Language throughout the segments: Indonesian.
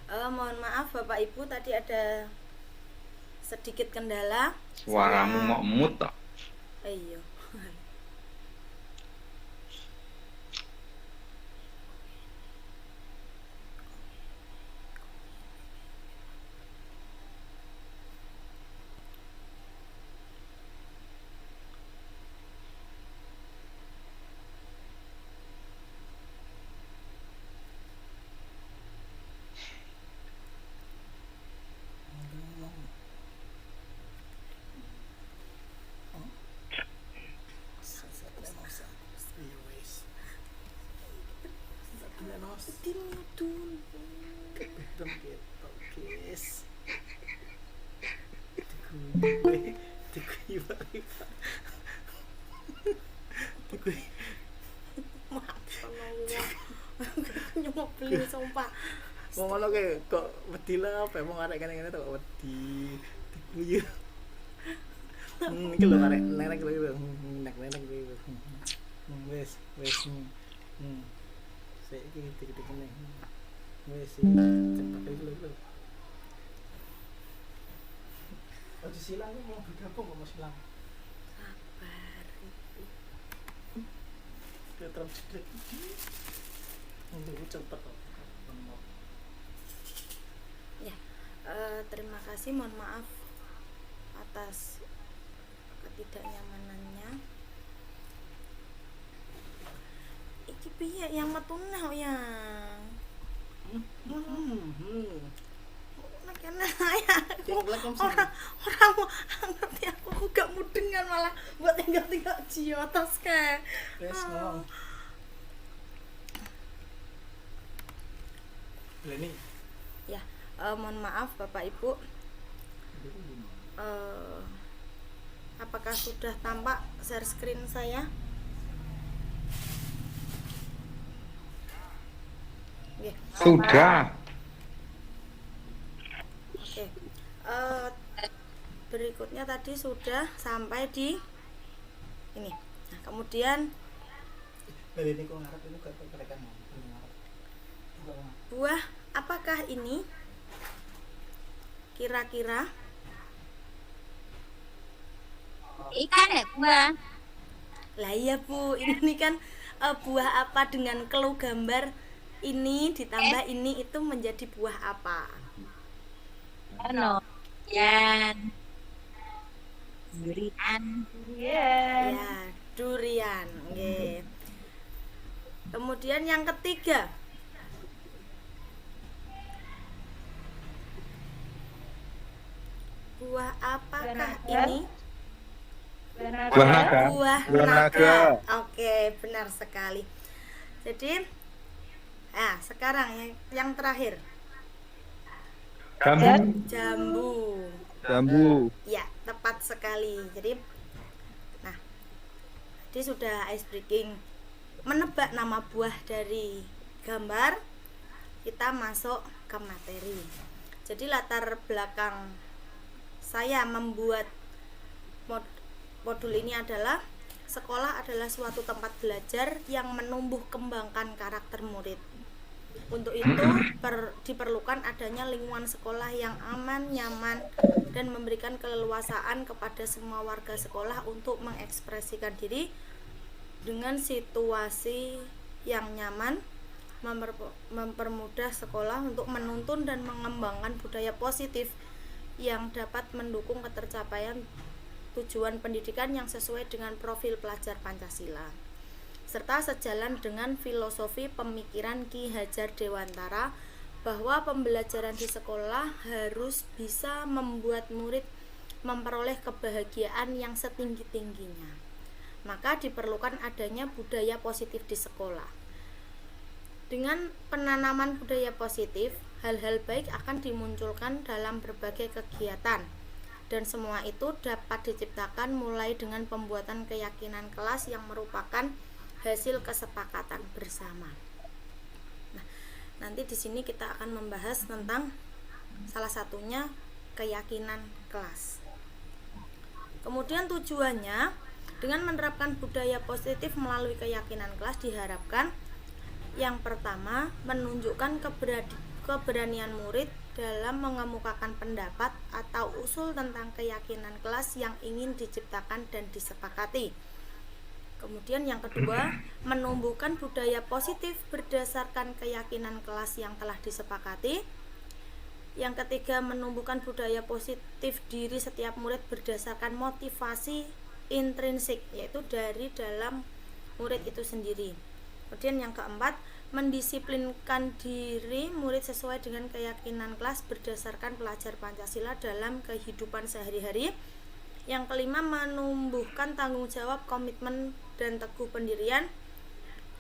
Mohon maaf Bapak Ibu, tadi ada sedikit kendala. Suaramu mau emut tak? Iya. Nyok beli sumpah. Wong ngono ke kok wedi lah apa wong arek kene-kene tok wedi diguyu. Iki lho arek nenek lho nenek lho. Wes sik iki dikit kene. Wes cepet iki lho. Ojo silang mau bergabung kok mau silang. Sabar. Dia terus cekrek. Untuk cepet kok. Ya, terima kasih. Mohon maaf atas ketidaknyamanannya. Iki piye yang metu nah yang. Nek kene ya. Orang mau ngerti aku gak mudengan malah buat tinggal Jio atas kae. Wes ngomong. Leni. Ya, mohon maaf Bapak Ibu. Apakah sudah tampak share screen saya? Oke. Sudah. Oke. Berikutnya tadi sudah sampai di ini. Nah, kemudian Leni kok ngarep itu gak kerekan. buah apakah ini? Kira-kira Ikan ya buah. lah iya Bu, ini kan buah apa dengan clue gambar ini ditambah ini itu menjadi buah apa? Ano? Yan. Durian. Ya, durian. Oke. Kemudian yang ketiga. Buah apakah ini? Buah naga. Buah Buah naga. naga. Oke, benar sekali. Jadi, sekarang yang terakhir, Jambu. jambu. Jambu. Ya, tepat sekali. Jadi, nah, tadi sudah ice breaking, menebak nama buah dari gambar. Kita masuk ke materi. Jadi latar belakang saya membuat modul ini adalah sekolah adalah suatu tempat belajar yang menumbuh kembangkan karakter murid. Untuk itu diperlukan adanya lingkungan sekolah yang aman, nyaman, dan memberikan keleluasaan kepada semua warga sekolah untuk mengekspresikan diri dengan situasi yang nyaman, mempermudah sekolah untuk menuntun dan mengembangkan budaya positif yang dapat mendukung ketercapaian tujuan pendidikan yang sesuai dengan profil pelajar Pancasila, serta sejalan dengan filosofi pemikiran Ki Hajar Dewantara bahwa pembelajaran di sekolah harus bisa membuat murid memperoleh kebahagiaan yang setinggi-tingginya. Maka diperlukan adanya budaya positif di sekolah. Dengan penanaman budaya positif, hal-hal baik akan dimunculkan dalam berbagai kegiatan, dan semua itu dapat diciptakan mulai dengan pembuatan keyakinan kelas yang merupakan hasil kesepakatan bersama. Nah, nanti di sini kita akan membahas tentang salah satunya keyakinan kelas. Kemudian tujuannya dengan menerapkan budaya positif melalui keyakinan kelas diharapkan yang pertama menunjukkan keberanian murid dalam mengemukakan pendapat atau usul tentang keyakinan kelas yang ingin diciptakan dan disepakati. Kemudian yang kedua, menumbuhkan budaya positif berdasarkan keyakinan kelas yang telah disepakati. Yang ketiga, menumbuhkan budaya positif diri setiap murid berdasarkan motivasi intrinsik, yaitu dari dalam murid itu sendiri. Kemudian yang keempat, mendisiplinkan diri murid sesuai dengan keyakinan kelas berdasarkan pelajar Pancasila dalam kehidupan sehari-hari. Yang kelima, menumbuhkan tanggung jawab, komitmen, dan teguh pendirian.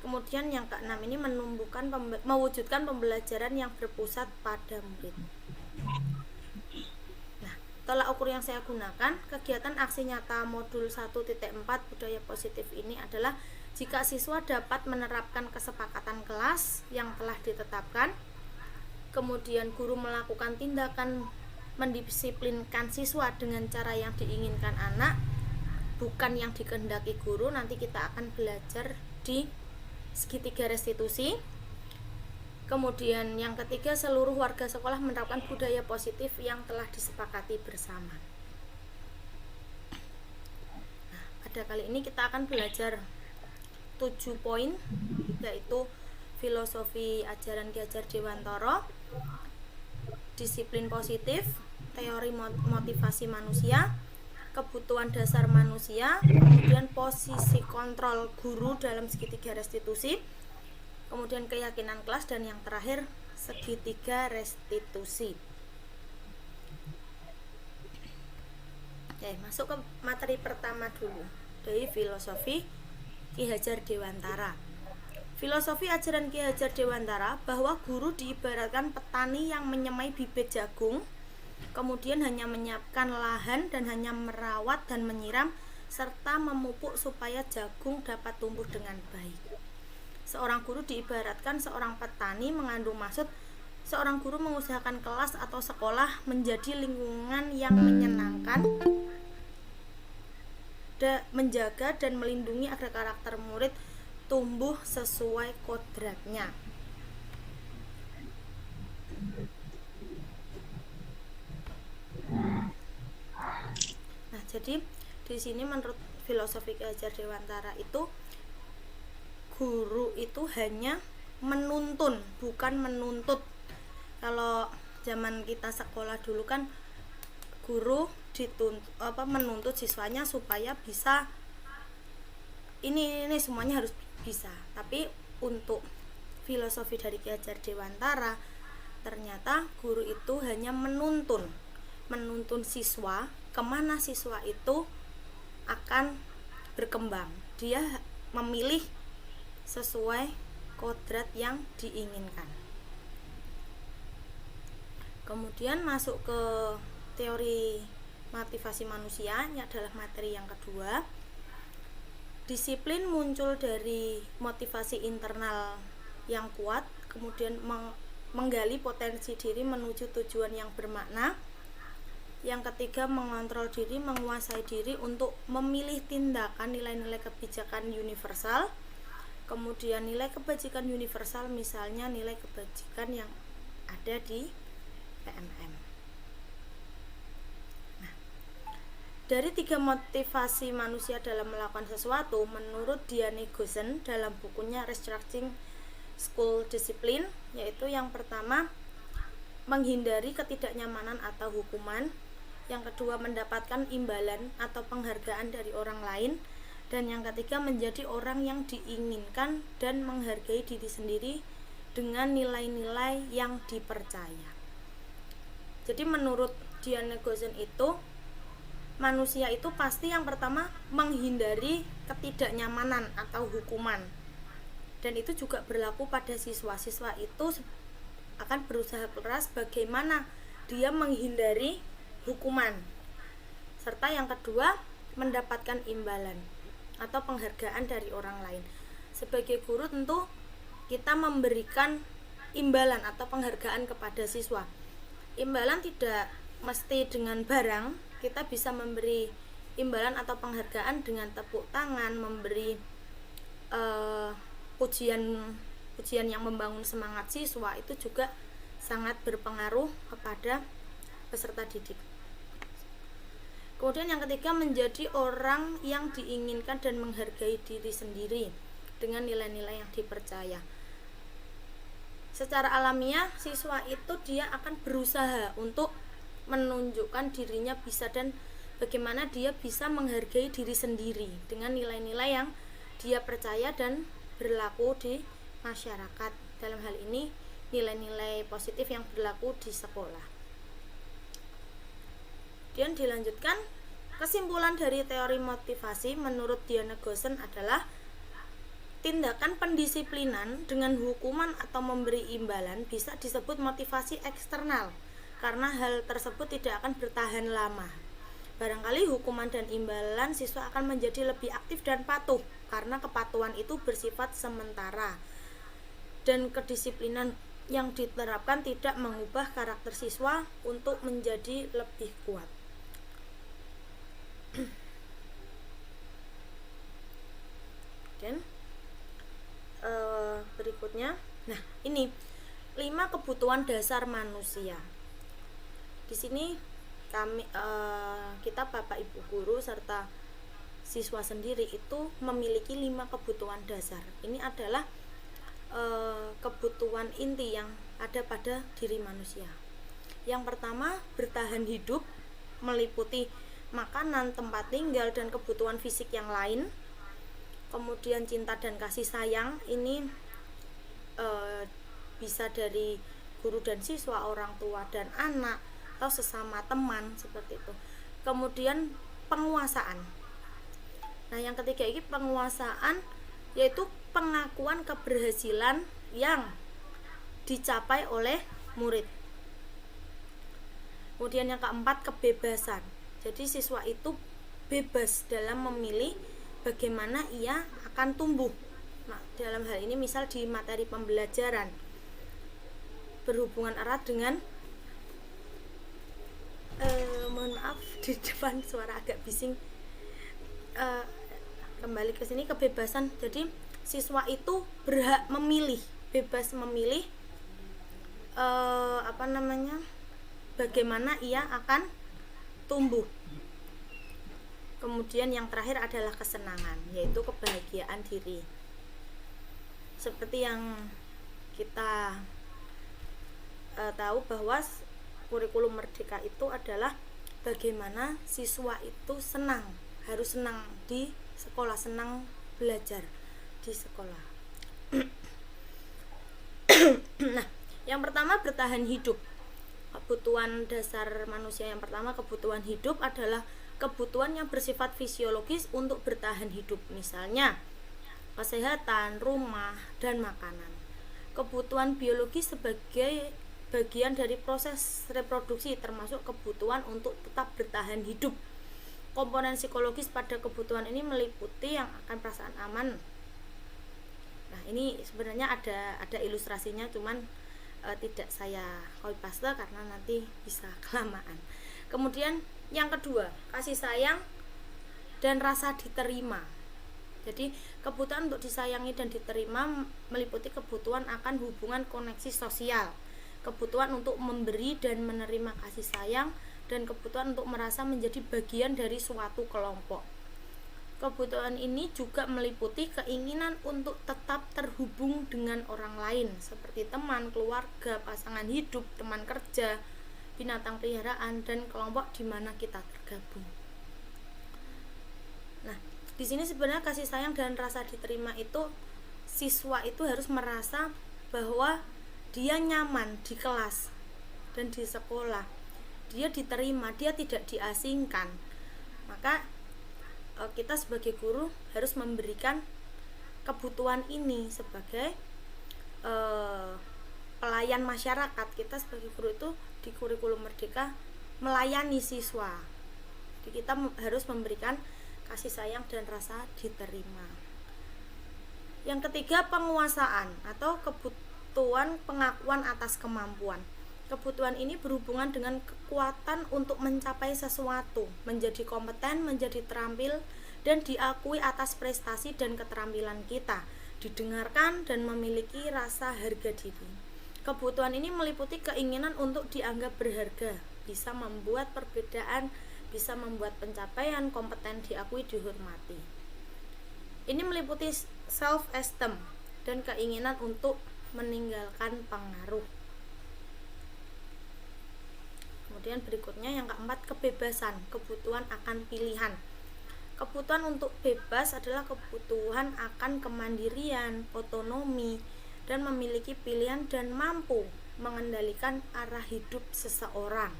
Kemudian yang keenam ini mewujudkan pembelajaran yang berpusat pada murid. Nah, tolak ukur yang saya gunakan, kegiatan aksi nyata modul 1.4 budaya positif ini adalah jika siswa dapat menerapkan kesepakatan kelas yang telah ditetapkan, kemudian guru melakukan tindakan mendisiplinkan siswa dengan cara yang diinginkan anak, bukan yang dikehendaki guru. Nanti kita akan belajar di segitiga restitusi. Kemudian yang ketiga, seluruh warga sekolah menerapkan budaya positif yang telah disepakati bersama. Nah, pada kali ini kita akan belajar 7 poin, yaitu filosofi ajaran Ki Hajar Dewantara, disiplin positif, teori motivasi manusia, kebutuhan dasar manusia, kemudian posisi kontrol guru dalam segitiga restitusi, kemudian keyakinan kelas, dan yang terakhir segitiga restitusi. Oke, masuk ke materi pertama dulu, dari filosofi Ki Hajar Dewantara. Filosofi ajaran Ki Hajar Dewantara bahwa guru diibaratkan petani yang menyemai bibit jagung, kemudian hanya menyiapkan lahan dan hanya merawat dan menyiram serta memupuk supaya jagung dapat tumbuh dengan baik. Seorang guru diibaratkan seorang petani, mengandung maksud seorang guru mengusahakan kelas atau sekolah menjadi lingkungan yang menyenangkan, menjaga dan melindungi agar karakter murid tumbuh sesuai kodratnya. Nah, jadi di sini menurut filosofi Ki Hajar Dewantara itu guru itu hanya menuntun, bukan menuntut. Kalau zaman kita sekolah dulu kan guru menuntut siswanya supaya bisa ini semuanya harus bisa. Tapi untuk filosofi dari Ki Hajar Dewantara, ternyata guru itu hanya menuntun siswa kemana siswa itu akan berkembang. Dia memilih sesuai kodrat yang diinginkan. Kemudian masuk ke teori motivasi manusia, ini adalah materi yang kedua. Disiplin muncul dari motivasi internal yang kuat, kemudian menggali potensi diri menuju tujuan yang bermakna. Yang ketiga, mengontrol diri, menguasai diri untuk memilih tindakan nilai-nilai kebijakan universal. Kemudian nilai kebajikan universal, misalnya nilai kebajikan yang ada di PMM. Dari 3 motivasi manusia dalam melakukan sesuatu, menurut Diane Gossen dalam bukunya Restructuring School Discipline, yaitu yang pertama, menghindari ketidaknyamanan atau hukuman. Yang kedua, mendapatkan imbalan atau penghargaan dari orang lain. Dan yang ketiga, menjadi orang yang diinginkan dan menghargai diri sendiri dengan nilai-nilai yang dipercaya. Jadi menurut Diane Gossen itu, manusia itu pasti yang pertama menghindari ketidaknyamanan atau hukuman, dan itu juga berlaku pada siswa itu akan berusaha keras bagaimana dia menghindari hukuman. Serta yang kedua, mendapatkan imbalan atau penghargaan dari orang lain. Sebagai guru tentu kita memberikan imbalan atau penghargaan kepada siswa. Imbalan tidak mesti dengan barang. Kita bisa memberi imbalan atau penghargaan dengan tepuk tangan, memberi pujian yang membangun semangat siswa, itu juga sangat berpengaruh kepada peserta didik. Kemudian yang ketiga, menjadi orang yang diinginkan dan menghargai diri sendiri dengan nilai-nilai yang dipercaya. Secara alamiah siswa itu dia akan berusaha untuk menunjukkan dirinya bisa dan bagaimana dia bisa menghargai diri sendiri dengan nilai-nilai yang dia percaya dan berlaku di masyarakat. Dalam hal ini nilai-nilai positif yang berlaku di sekolah. Kemudian dilanjutkan, kesimpulan dari teori motivasi menurut Diana Goosen adalah tindakan pendisiplinan dengan hukuman atau memberi imbalan bisa disebut motivasi eksternal karena hal tersebut tidak akan bertahan lama. Barangkali hukuman dan imbalan siswa akan menjadi lebih aktif dan patuh karena kepatuhan itu bersifat sementara dan kedisiplinan yang diterapkan tidak mengubah karakter siswa untuk menjadi lebih kuat. Dan berikutnya, nah ini 5 kebutuhan dasar manusia. Di sini kami kita Bapak Ibu guru serta siswa sendiri itu memiliki 5 kebutuhan dasar. Ini adalah kebutuhan inti yang ada pada diri manusia. Yang pertama, bertahan hidup, meliputi makanan, tempat tinggal, dan kebutuhan fisik yang lain. Kemudian cinta dan kasih sayang, ini bisa dari guru dan siswa, orang tua dan anak, atau sesama teman, seperti itu. Kemudian penguasaan. Nah, yang ketiga ini penguasaan, yaitu pengakuan keberhasilan yang dicapai oleh murid. Kemudian yang keempat, kebebasan. Jadi siswa itu bebas dalam memilih bagaimana ia akan tumbuh. Nah, dalam hal ini misal di materi pembelajaran berhubungan erat dengan mohon maaf di depan suara agak bising. Kembali ke sini, kebebasan. Jadi siswa itu berhak memilih, bebas memilih bagaimana ia akan tumbuh. Kemudian yang terakhir adalah kesenangan, yaitu kebahagiaan diri. Seperti yang kita tahu bahwa kurikulum Merdeka itu adalah bagaimana siswa itu senang, harus senang di sekolah, senang belajar di sekolah. Nah, yang pertama, bertahan hidup. Kebutuhan dasar manusia yang pertama, kebutuhan hidup, adalah kebutuhan yang bersifat fisiologis untuk bertahan hidup. Misalnya kesehatan, rumah, dan makanan. Kebutuhan biologis sebagai bagian dari proses reproduksi, termasuk kebutuhan untuk tetap bertahan hidup. Komponen psikologis pada kebutuhan ini meliputi yang akan perasaan aman. Nah, ini sebenarnya ada ilustrasinya, cuman tidak saya copy paste karena nanti bisa kelamaan. Kemudian yang kedua, kasih sayang dan rasa diterima. Jadi kebutuhan untuk disayangi dan diterima meliputi kebutuhan akan hubungan koneksi sosial, kebutuhan untuk memberi dan menerima kasih sayang, dan kebutuhan untuk merasa menjadi bagian dari suatu kelompok. Kebutuhan ini juga meliputi keinginan untuk tetap terhubung dengan orang lain, seperti teman, keluarga, pasangan hidup, teman kerja, binatang peliharaan, dan kelompok di mana kita tergabung. Nah, di sini sebenarnya kasih sayang dan rasa diterima itu, siswa itu harus merasa bahwa dia nyaman di kelas dan di sekolah, dia diterima, dia tidak diasingkan. Maka kita sebagai guru harus memberikan kebutuhan ini sebagai pelayan masyarakat. Kita sebagai guru itu di kurikulum Merdeka melayani siswa. Jadi kita harus memberikan kasih sayang dan rasa diterima. Yang ketiga, penguasaan atau kebutuhan pengakuan atas kemampuan. Kebutuhan ini berhubungan dengan kekuatan untuk mencapai sesuatu, menjadi kompeten, menjadi terampil, dan diakui atas prestasi dan keterampilan kita, didengarkan dan memiliki rasa harga diri. Kebutuhan ini meliputi keinginan untuk dianggap berharga, bisa membuat perbedaan, bisa membuat pencapaian, kompeten diakui, dihormati. Ini meliputi self esteem dan keinginan untuk meninggalkan pengaruh. Kemudian berikutnya yang keempat, kebebasan, kebutuhan akan pilihan. Kebutuhan untuk bebas adalah kebutuhan akan kemandirian, otonomi, dan memiliki pilihan dan mampu mengendalikan arah hidup seseorang.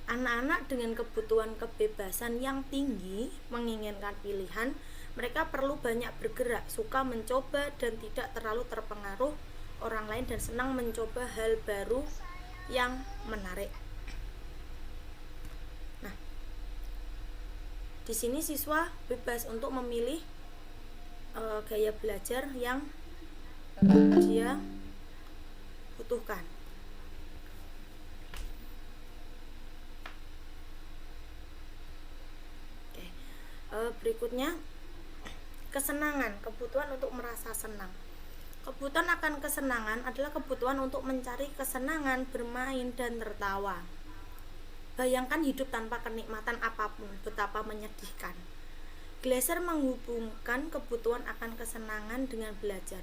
Anak-anak dengan kebutuhan kebebasan yang tinggi menginginkan pilihan, mereka perlu banyak bergerak, suka mencoba dan tidak terlalu terpengaruh orang lain dan senang mencoba hal baru yang menarik. Nah, di sini siswa bebas untuk memilih gaya belajar yang dia butuhkan. Oke. Berikutnya kesenangan, kebutuhan untuk merasa senang. Kebutuhan akan kesenangan adalah kebutuhan untuk mencari kesenangan, bermain, dan tertawa. Bayangkan hidup tanpa kenikmatan apapun, betapa menyedihkan. Glasser menghubungkan kebutuhan akan kesenangan dengan belajar.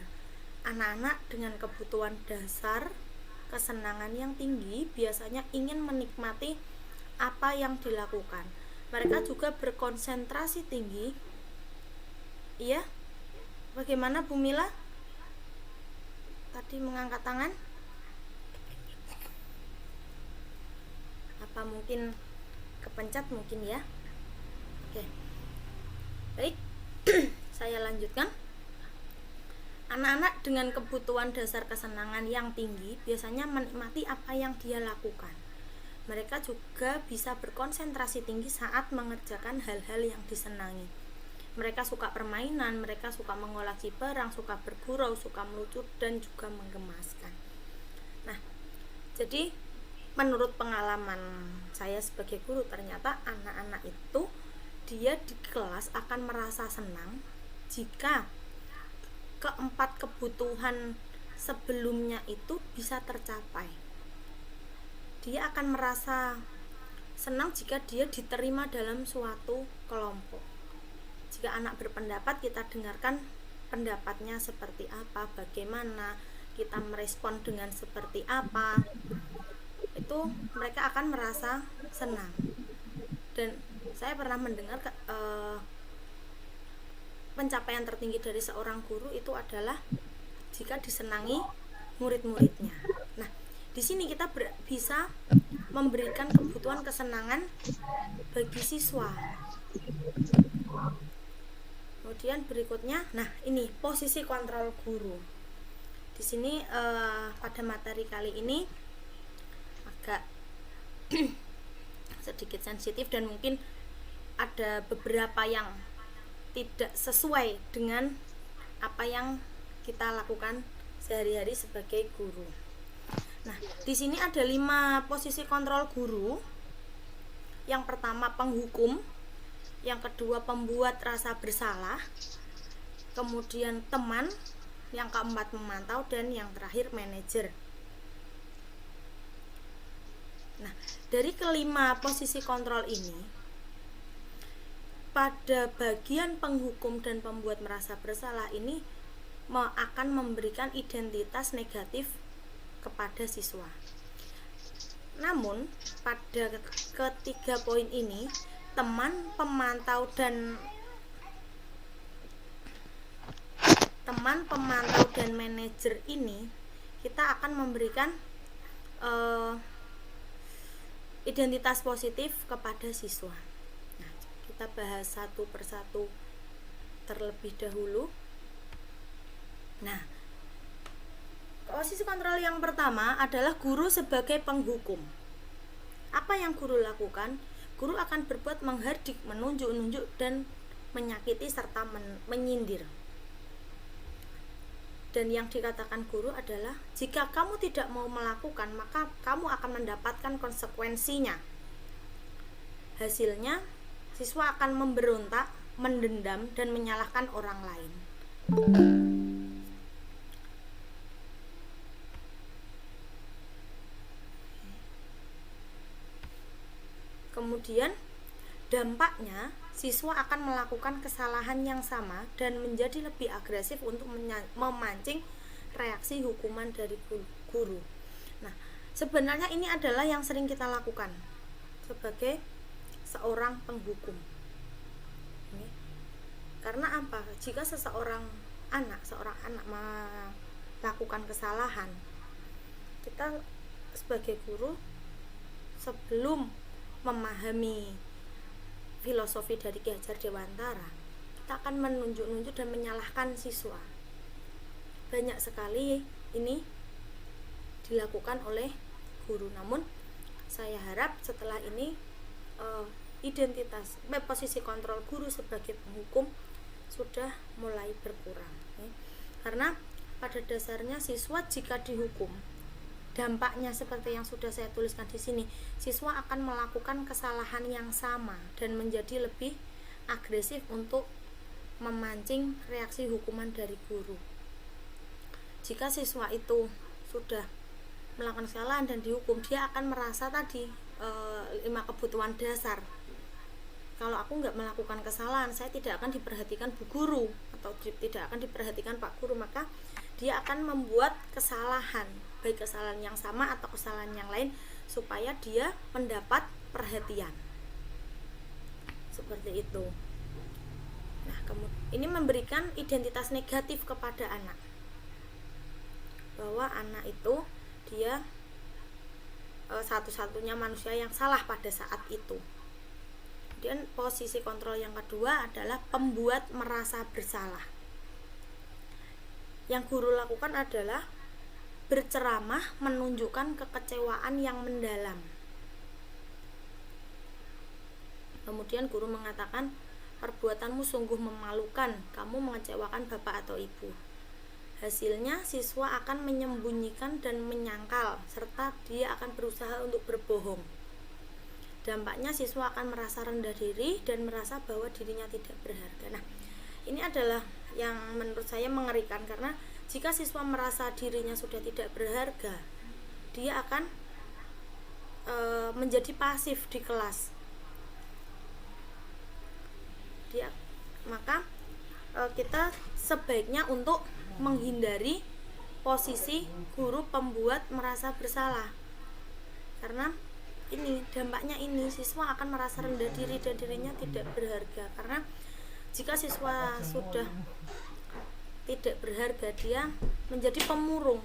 Anak-anak dengan kebutuhan dasar kesenangan yang tinggi biasanya ingin menikmati apa yang dilakukan. Mereka juga berkonsentrasi tinggi. Iya? Bagaimana Bu Mila? Tadi mengangkat tangan? Apa mungkin kepencet mungkin ya? Oke. Baik. Saya lanjutkan. Anak-anak dengan kebutuhan dasar kesenangan yang tinggi biasanya menikmati apa yang dia lakukan. Mereka juga bisa berkonsentrasi tinggi saat mengerjakan hal-hal yang disenangi. Mereka suka permainan, mereka suka mengoleksi barang, suka bergurau, suka melucu, dan juga menggemaskan. Nah, jadi menurut pengalaman saya sebagai guru, ternyata anak-anak itu dia di kelas akan merasa senang jika keempat kebutuhan sebelumnya itu bisa tercapai. Dia akan merasa senang jika dia diterima dalam suatu kelompok. Jika anak berpendapat, kita dengarkan pendapatnya seperti apa, bagaimana, kita merespon dengan seperti apa, itu mereka akan merasa senang. Dan saya pernah mendengar pencapaian tertinggi dari seorang guru itu adalah jika disenangi murid-muridnya. Nah, di sini kita bisa memberikan kebutuhan kesenangan bagi siswa. Kemudian berikutnya, nah ini posisi kontrol guru. Di sini pada materi kali ini agak sedikit sensitif dan mungkin ada beberapa yang tidak sesuai dengan apa yang kita lakukan sehari-hari sebagai guru. Nah, di sini ada 5 posisi kontrol guru. Yang pertama penghukum, yang kedua pembuat rasa bersalah, kemudian teman, yang keempat memantau, dan yang terakhir manajer. Nah, dari kelima posisi kontrol ini, pada bagian penghukum dan pembuat merasa bersalah ini akan memberikan identitas negatif kepada siswa. Namun pada ketiga poin ini, teman, pemantau, dan manajer ini kita akan memberikan identitas positif kepada siswa. Nah, kita bahas satu persatu terlebih dahulu. Nah, posisi kontrol yang pertama adalah guru sebagai penghukum. Apa yang guru lakukan? Guru akan berbuat menghardik, menunjuk-nunjuk, dan menyakiti serta menyindir. Dan yang dikatakan guru adalah, jika kamu tidak mau melakukan, maka kamu akan mendapatkan konsekuensinya. Hasilnya, siswa akan memberontak, mendendam, dan menyalahkan orang lain. Kemudian dampaknya siswa akan melakukan kesalahan yang sama dan menjadi lebih agresif untuk memancing reaksi hukuman dari guru. Nah, sebenarnya ini adalah yang sering kita lakukan sebagai seorang penghukum. Karena apa? Jika seorang anak melakukan kesalahan, kita sebagai guru sebelum memahami filosofi dari Ki Hajar Dewantara, kita akan menunjuk-nunjuk dan menyalahkan siswa. Banyak sekali ini dilakukan oleh guru. Namun saya harap setelah ini posisi kontrol guru sebagai penghukum sudah mulai berkurang. Karena pada dasarnya siswa jika dihukum, dampaknya seperti yang sudah saya tuliskan di sini, siswa akan melakukan kesalahan yang sama dan menjadi lebih agresif untuk memancing reaksi hukuman dari guru. Jika siswa itu sudah melakukan kesalahan dan dihukum, dia akan merasa tadi 5 kebutuhan dasar. Kalau aku nggak melakukan kesalahan, saya tidak akan diperhatikan Bu Guru atau tidak akan diperhatikan Pak Guru, maka dia akan membuat kesalahan, baik kesalahan yang sama atau kesalahan yang lain, supaya dia mendapat perhatian. Seperti itu. Nah, ini memberikan identitas negatif kepada anak, bahwa anak itu dia satu-satunya manusia yang salah pada saat itu. Kemudian posisi kontrol yang kedua adalah pembuat merasa bersalah. Yang guru lakukan adalah berceramah menunjukkan kekecewaan yang mendalam. Kemudian guru mengatakan, perbuatanmu sungguh memalukan, kamu mengecewakan bapak atau ibu. Hasilnya siswa akan menyembunyikan dan menyangkal, serta dia akan berusaha untuk berbohong. Dampaknya siswa akan merasa rendah diri dan merasa bahwa dirinya tidak berharga. Nah, ini adalah yang menurut saya mengerikan, karena jika siswa merasa dirinya sudah tidak berharga, dia akan menjadi pasif di kelas. Maka kita sebaiknya untuk menghindari posisi guru pembuat merasa bersalah, karena ini dampaknya, ini siswa akan merasa rendah diri dan dirinya tidak berharga. Karena jika siswa sudah tidak berharga, dia menjadi pemurung.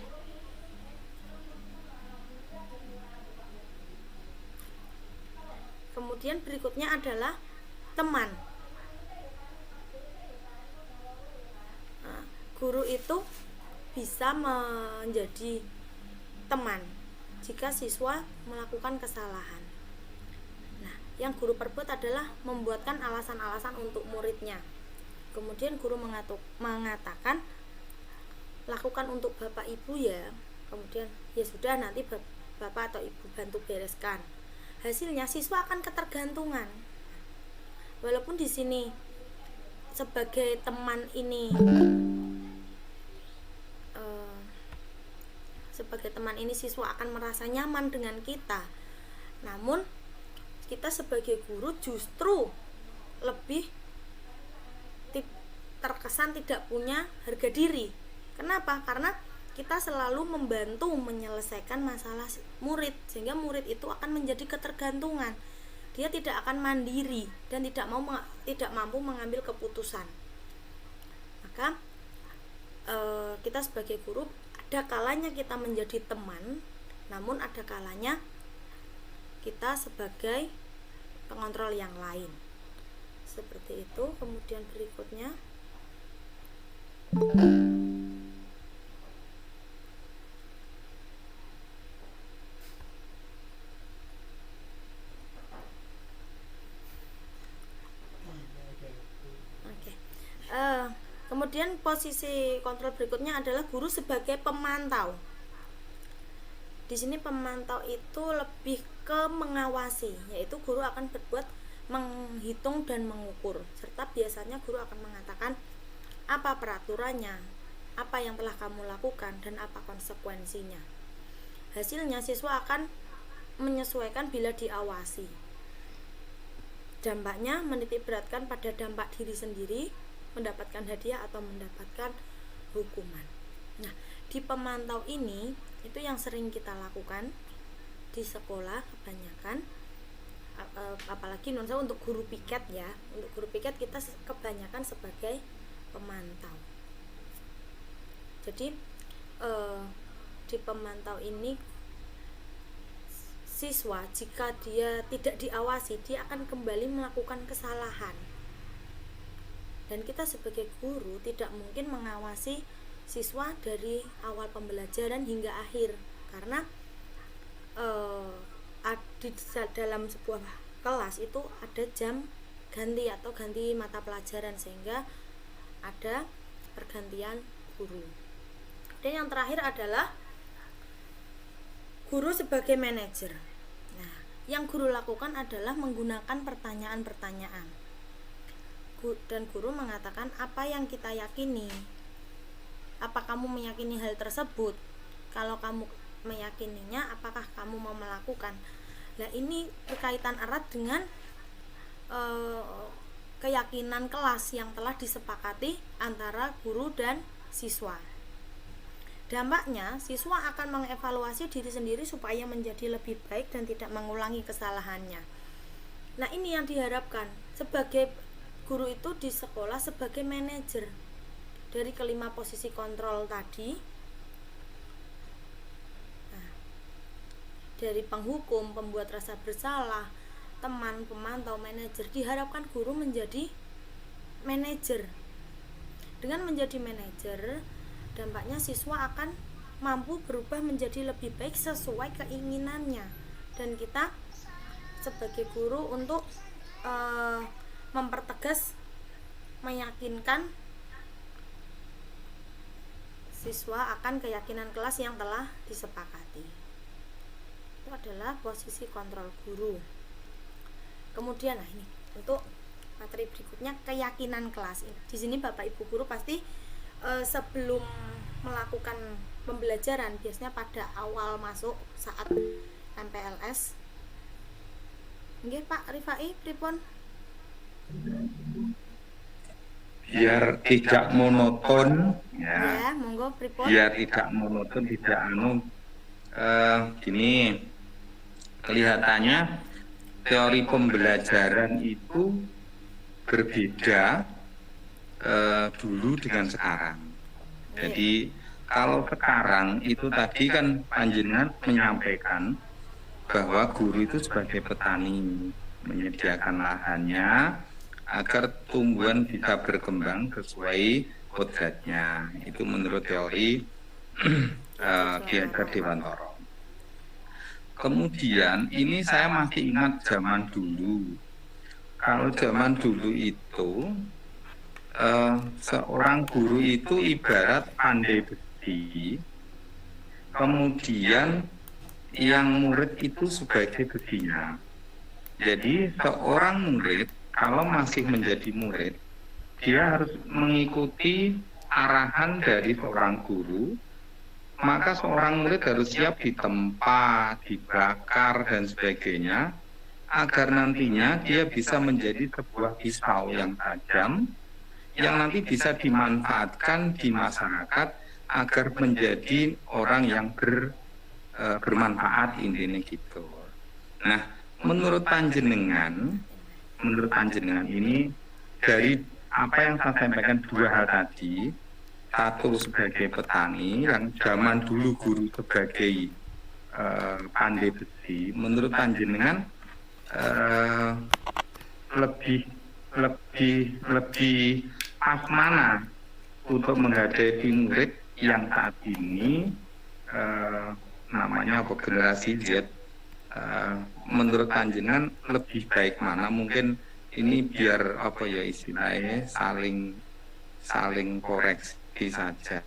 Kemudian berikutnya adalah teman. Nah, guru itu bisa menjadi teman jika siswa melakukan kesalahan. Nah, yang guru perbuat adalah membuatkan alasan-alasan untuk muridnya. Kemudian guru mengatakan, lakukan untuk bapak ibu ya. Kemudian ya sudah, nanti bapak atau ibu bantu bereskan. Hasilnya siswa akan ketergantungan. Walaupun di sini sebagai teman ini siswa akan merasa nyaman dengan kita, namun kita sebagai guru justru lebih terkesan tidak punya harga diri. Kenapa? Karena kita selalu membantu menyelesaikan masalah murid, sehingga murid itu akan menjadi ketergantungan. Dia tidak akan mandiri dan tidak mampu mengambil keputusan. Maka kita sebagai guru, ada kalanya kita menjadi teman, namun ada kalanya kita sebagai pengontrol yang lain. Seperti itu. Kemudian berikutnya kemudian posisi kontrol berikutnya adalah guru sebagai pemantau. Di sini pemantau itu lebih ke mengawasi, yaitu guru akan berbuat menghitung dan mengukur, serta biasanya guru akan mengatakan apa peraturannya, apa yang telah kamu lakukan, dan apa konsekuensinya. Hasilnya siswa akan menyesuaikan bila diawasi. Dampaknya menitik beratkan pada dampak diri sendiri, mendapatkan hadiah atau mendapatkan hukuman. Nah, di pemantau ini itu yang sering kita lakukan di sekolah kebanyakan, apalagi untuk guru piket ya. Untuk guru piket kita kebanyakan sebagai pemantau. Jadi di pemantau ini siswa jika dia tidak diawasi, dia akan kembali melakukan kesalahan. Dan kita sebagai guru tidak mungkin mengawasi siswa dari awal pembelajaran hingga akhir, karena di dalam sebuah kelas itu ada jam ganti atau ganti mata pelajaran, sehingga ada pergantian guru. Dan yang terakhir adalah guru sebagai manajer. Nah, yang guru lakukan adalah menggunakan pertanyaan-pertanyaan. Dan guru mengatakan apa yang kita yakini. Apa kamu meyakini hal tersebut? Kalau kamu meyakininya, apakah kamu mau melakukan? Nah, ini berkaitan erat dengan keyakinan kelas yang telah disepakati antara guru dan siswa. Dampaknya, siswa akan mengevaluasi diri sendiri supaya menjadi lebih baik dan tidak mengulangi kesalahannya. Nah, ini yang diharapkan. Sebagai guru itu di sekolah sebagai manajer dari kelima posisi kontrol tadi. Nah, dari penghukum, pembuat rasa bersalah, teman, pemantau, manajer, diharapkan guru menjadi manajer. Dengan menjadi manajer, dampaknya siswa akan mampu berubah menjadi lebih baik sesuai keinginannya, dan kita sebagai guru untuk mempertegas, meyakinkan siswa akan keyakinan kelas yang telah disepakati. Itu adalah posisi kontrol guru. Kemudian ini untuk materi berikutnya, keyakinan kelas. Di sini Bapak Ibu guru pasti sebelum melakukan pembelajaran, biasanya pada awal masuk saat MPLS. Nggih Pak Rifai, pripun? Biar tidak monoton ya. Ya, monggo pripun? Biar tidak monoton, tidak gini, kelihatannya teori pembelajaran itu berbeda dulu dengan sekarang. Jadi kalau sekarang itu tadi kan panjenengan menyampaikan bahwa guru itu sebagai petani, menyediakan lahannya agar tumbuhan bisa berkembang sesuai kodratnya. Itu menurut teori Ki Hajar Dewantara. Kemudian ini saya masih ingat zaman dulu. Kalau zaman dulu itu seorang guru itu ibarat pandai besi, kemudian yang murid itu sebagai besinya. Jadi seorang murid kalau masih menjadi murid, dia harus mengikuti arahan dari seorang guru, maka seorang murid harus siap ditempa, dibakar dan sebagainya, agar nantinya dia bisa menjadi sebuah pisau yang tajam yang nanti bisa dimanfaatkan di masyarakat agar menjadi orang yang bermanfaat, intinya gitu. Nah, menurut panjenengan ini dari apa yang saya sampaikan dua hal tadi, satu sebagai petani, yang zaman dulu guru sebagai pandai besi, menurut panjenengan lebih pas mana untuk menghadapi murid yang saat ini namanya generasi Z, menurut panjenengan lebih baik mana? Mungkin ini biar apa ya istilahnya saling koreksi saja.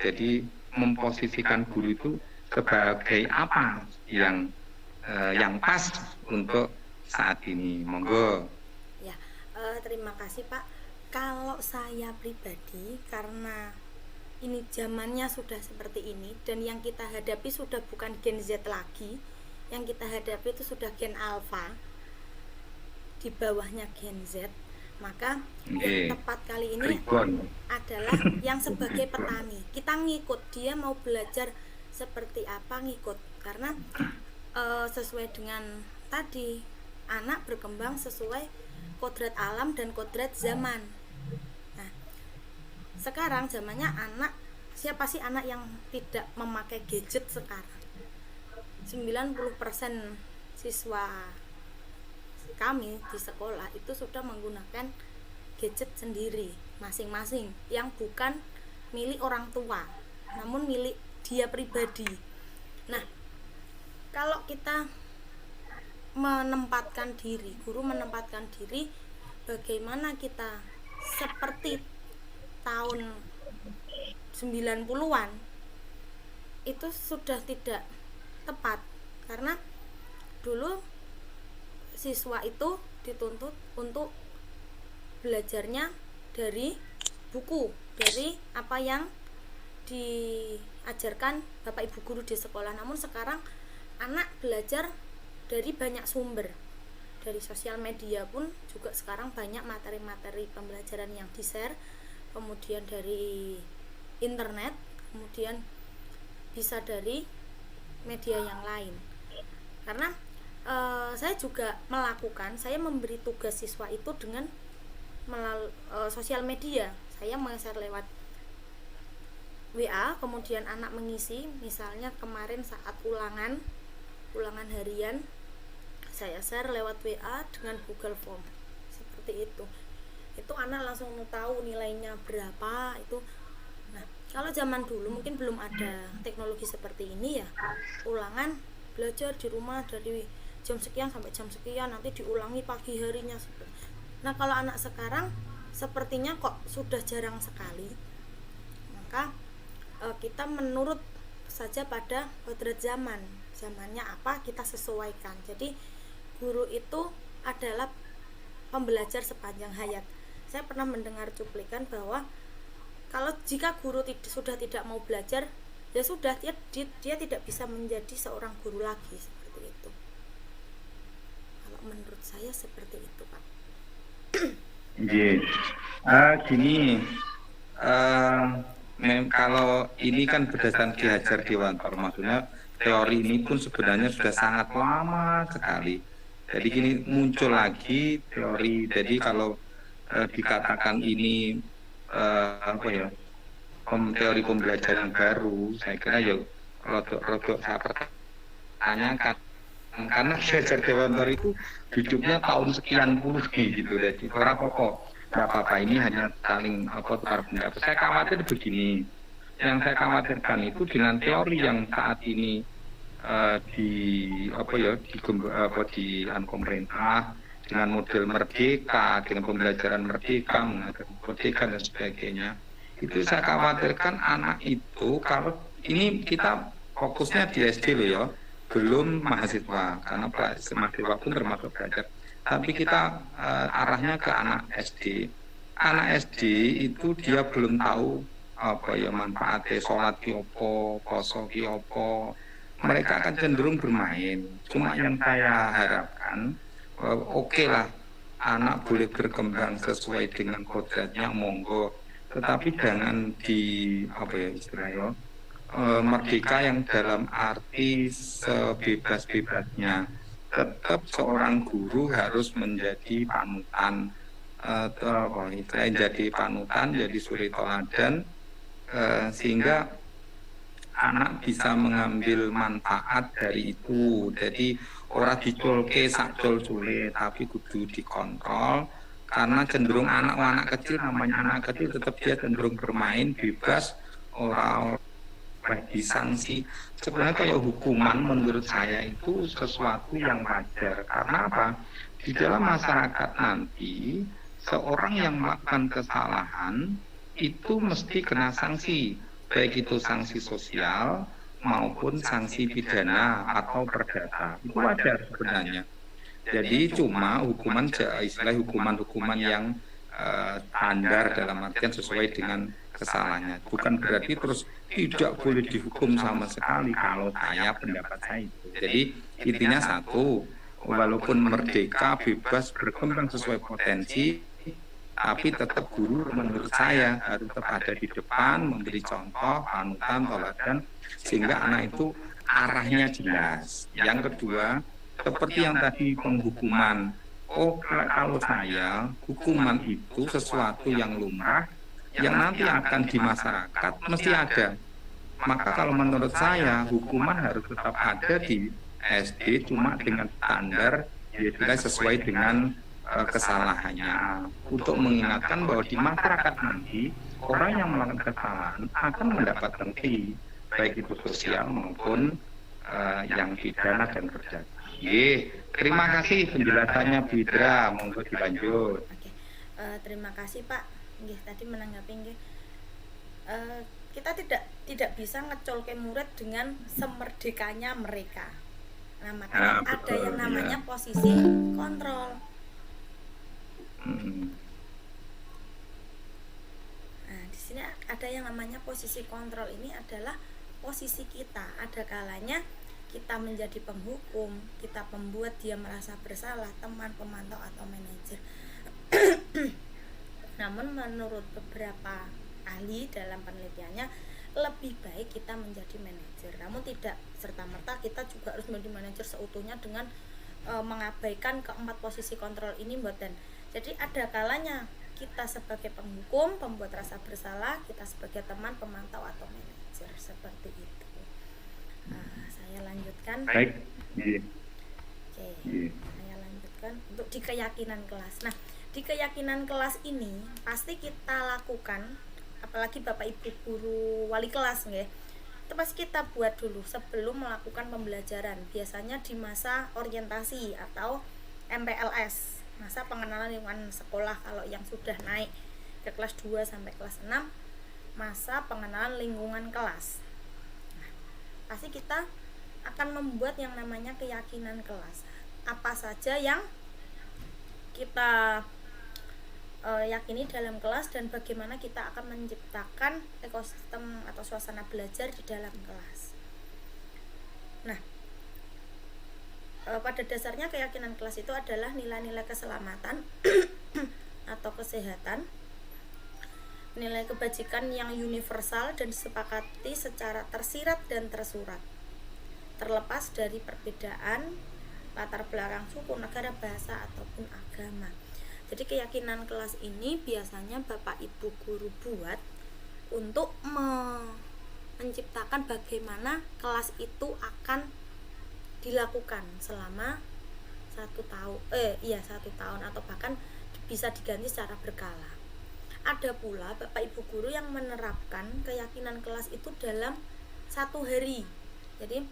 Jadi memposisikan guru itu sebagai apa yang pas untuk saat ini. Monggo. Ya, terima kasih Pak. Kalau saya pribadi, karena ini zamannya sudah seperti ini dan yang kita hadapi sudah bukan gen Z lagi, yang kita hadapi itu sudah gen alpha. di bawahnya Gen Z, maka Oke. yang tepat kali ini Reborn. adalah yang sebagai petani. Kita ngikut, dia mau belajar seperti apa ngikut, karena sesuai dengan tadi, anak berkembang sesuai kodrat alam dan kodrat zaman. Nah, sekarang zamannya anak, siapa sih anak yang tidak memakai gadget sekarang? 90% siswa kami di sekolah itu sudah menggunakan gadget sendiri masing-masing yang bukan milik orang tua namun milik dia pribadi. Nah, kalau kita menempatkan diri, guru menempatkan diri, bagaimana kita seperti tahun 90-an, itu sudah tidak tepat, karena dulu siswa itu dituntut untuk belajarnya dari buku, dari apa yang diajarkan Bapak Ibu guru di sekolah. Namun sekarang anak belajar dari banyak sumber. Dari sosial media pun juga sekarang banyak materi-materi pembelajaran yang di-share, kemudian dari internet, kemudian bisa dari media yang lain. Karena saya juga melakukan, saya memberi tugas siswa itu dengan melalui sosial media. Saya share lewat WA, kemudian anak mengisi, misalnya kemarin saat ulangan harian, saya share lewat WA dengan Google Form, seperti itu anak langsung tahu nilainya berapa itu. Nah, kalau zaman dulu mungkin belum ada teknologi seperti ini ya, ulangan belajar di rumah dari jam sekian sampai jam sekian, nanti diulangi pagi harinya. Nah, kalau anak sekarang sepertinya kok sudah jarang sekali, maka kita menurut saja pada kodrat zamannya apa kita sesuaikan. Jadi guru itu adalah pembelajar sepanjang hayat. Saya pernah mendengar cuplikan bahwa kalau jika guru sudah tidak mau belajar, ya sudah, dia tidak bisa menjadi seorang guru lagi, seperti itu. Kalau menurut saya seperti itu, Pak. Gini, kalau ini kan berdasarkan Ki Hajar Dewantara, maksudnya teori ini pun sebenarnya sudah sangat lama sekali. Jadi gini, muncul lagi teori. Jadi kalau dikatakan ini teori pembelajaran baru, saya kira ya rodok saya pertanyakan, karena Ki Hajar Dewantara itu hidupnya tahun sekian puluh gitu. Jadi orang pokok nggak apa-apa, ini hanya saling tukar pendapat. Saya khawatir begini, yang saya khawatirkan itu dengan teori yang saat ini di pemerintah dengan model merdeka, dengan pembelajaran merdeka, merdeka dan sebagainya. Itu saya khawatirkan anak itu, kalau ini kita fokusnya di SD loh ya, belum mahasiswa, karena mahasiswa pun termasuk belajar. Tapi kita arahnya ke anak SD. Anak SD itu dia belum tahu manfaatnya sholat kiopo, poso kiopo. Mereka akan cenderung bermain. Cuma yang saya harapkan, oke lah, anak boleh berkembang sesuai dengan kodratnya, monggo. Tetapi jangan istilahnya merdeka yang dalam arti sebebas-bebasnya. Tetap seorang guru harus menjadi panutan, jadi panutan, jadi suri teladan, sehingga anak bisa mengambil manfaat dari itu. Jadi orang diculke sak cul-cule, tapi kudu dikontrol, karena cenderung anak kecil, namanya anak kecil, tetap dia cenderung bermain bebas, orang disanksi. Sebenarnya kalau hukuman menurut saya itu sesuatu yang wajar. Karena apa? Di dalam masyarakat nanti seorang yang melakukan kesalahan itu mesti kena sanksi, baik itu sanksi sosial maupun sanksi pidana atau perdata. Itu wajar sebenarnya. Jadi cuma hukuman, istilah hukuman yang standar dalam artian sesuai dengan kesalahannya. Bukan berarti terus tidak boleh dihukum sama sekali kalau saya pendapat saya itu. Jadi intinya satu, walaupun merdeka, bebas, berkembang sesuai potensi, tapi tetap guru menurut saya harus tetap ada di depan, memberi contoh, panutan, teladan, sehingga anak itu arahnya jelas. Yang kedua, seperti yang tadi penghukuman. Oh, kalau saya, hukuman itu sesuatu yang lumrah, yang nanti akan di masyarakat mesti ada. Maka kalau menurut saya, hukuman harus tetap ada di SD, cuma dengan standar ya sesuai dengan kesalahannya, untuk mengingatkan bahwa di masyarakat nanti orang yang melakukan kesalahan akan mendapat sanksi, baik itu sosial maupun yang pidana dan perdata. Terima kasih penjelasannya Bu Hidra, monggo dilanjut. Oke. Terima kasih Pak. Nggih, tadi menanggapi nggih. Kita tidak bisa ngecolke murid dengan semerdekanya mereka. Nah, makanya ada yang namanya posisi kontrol. Nah, di sini ada yang namanya posisi kontrol. Ini adalah posisi kita. Ada kalanya kita menjadi penghukum, kita membuat dia merasa bersalah, teman, pemantau atau manajer. Namun menurut beberapa ahli dalam penelitiannya, lebih baik kita menjadi manajer. Namun tidak serta-merta kita juga harus menjadi manajer seutuhnya dengan mengabaikan keempat posisi kontrol ini, mboten. Jadi ada kalanya kita sebagai penghukum, pembuat rasa bersalah, kita sebagai teman, pemantau atau manajer, seperti itu. Saya lanjutkan. Baik. Oke, saya lanjutkan untuk di keyakinan kelas. Nah, di keyakinan kelas ini pasti kita lakukan, apalagi Bapak Ibu guru wali kelas nggih. Itu pasti kita buat dulu sebelum melakukan pembelajaran. Biasanya di masa orientasi atau MPLS, masa pengenalan lingkungan sekolah. Kalau yang sudah naik ke kelas 2 sampai kelas 6, masa pengenalan lingkungan kelas. Nah, pasti kita akan membuat yang namanya keyakinan kelas. Apa saja yang kita yakini dalam kelas dan bagaimana kita akan menciptakan ekosistem atau suasana belajar di dalam kelas. Nah, pada dasarnya keyakinan kelas itu adalah nilai-nilai keselamatan atau kesehatan, nilai kebajikan yang universal dan disepakati secara tersirat dan tersurat, terlepas dari perbedaan latar belakang suku, negara, bahasa ataupun agama. Jadi keyakinan kelas ini biasanya Bapak Ibu guru buat untuk menciptakan bagaimana kelas itu akan dilakukan selama 1 tahun atau bahkan bisa diganti secara berkala. Ada pula Bapak Ibu guru yang menerapkan keyakinan kelas itu dalam 1 hari. Jadi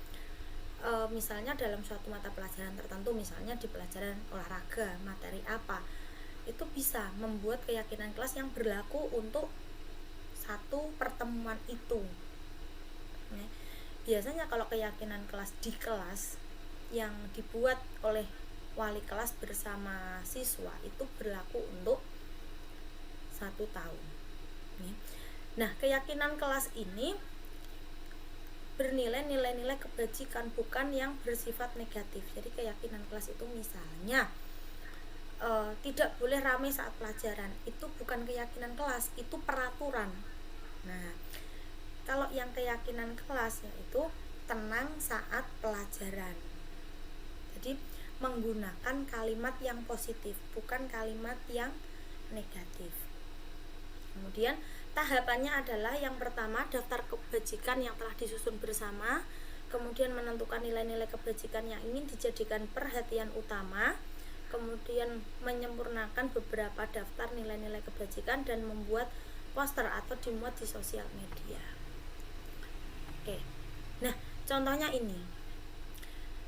misalnya dalam suatu mata pelajaran tertentu, misalnya di pelajaran olahraga, materi apa, itu bisa membuat keyakinan kelas yang berlaku untuk 1 pertemuan itu. Nah, biasanya kalau keyakinan kelas di kelas yang dibuat oleh wali kelas bersama siswa itu berlaku untuk 1 tahun. Nah, keyakinan kelas ini bernilai nilai-nilai kebajikan, bukan yang bersifat negatif. Jadi keyakinan kelas itu misalnya tidak boleh ramai saat pelajaran, itu bukan keyakinan kelas, itu peraturan. Nah, kalau yang keyakinan kelas yaitu tenang saat pelajaran. Jadi menggunakan kalimat yang positif, bukan kalimat yang negatif. Kemudian tahapannya adalah yang pertama daftar kebajikan yang telah disusun bersama, kemudian menentukan nilai-nilai kebajikan yang ingin dijadikan perhatian utama, kemudian menyempurnakan beberapa daftar nilai-nilai kebajikan dan membuat poster atau dimuat di sosial media. Oke. Nah, contohnya ini.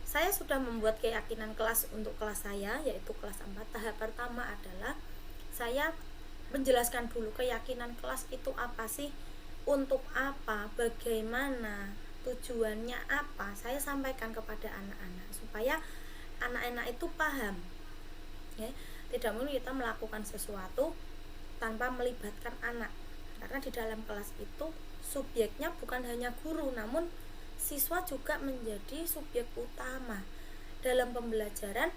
Saya sudah membuat keyakinan kelas untuk kelas saya, yaitu kelas 4. Tahap pertama adalah saya menjelaskan dulu keyakinan kelas itu apa sih, untuk apa, bagaimana, tujuannya apa. Saya sampaikan kepada anak-anak supaya anak-anak itu paham. Ya, tidak mungkin kita melakukan sesuatu tanpa melibatkan anak, karena di dalam kelas itu subjeknya bukan hanya guru, namun siswa juga menjadi subjek utama dalam pembelajaran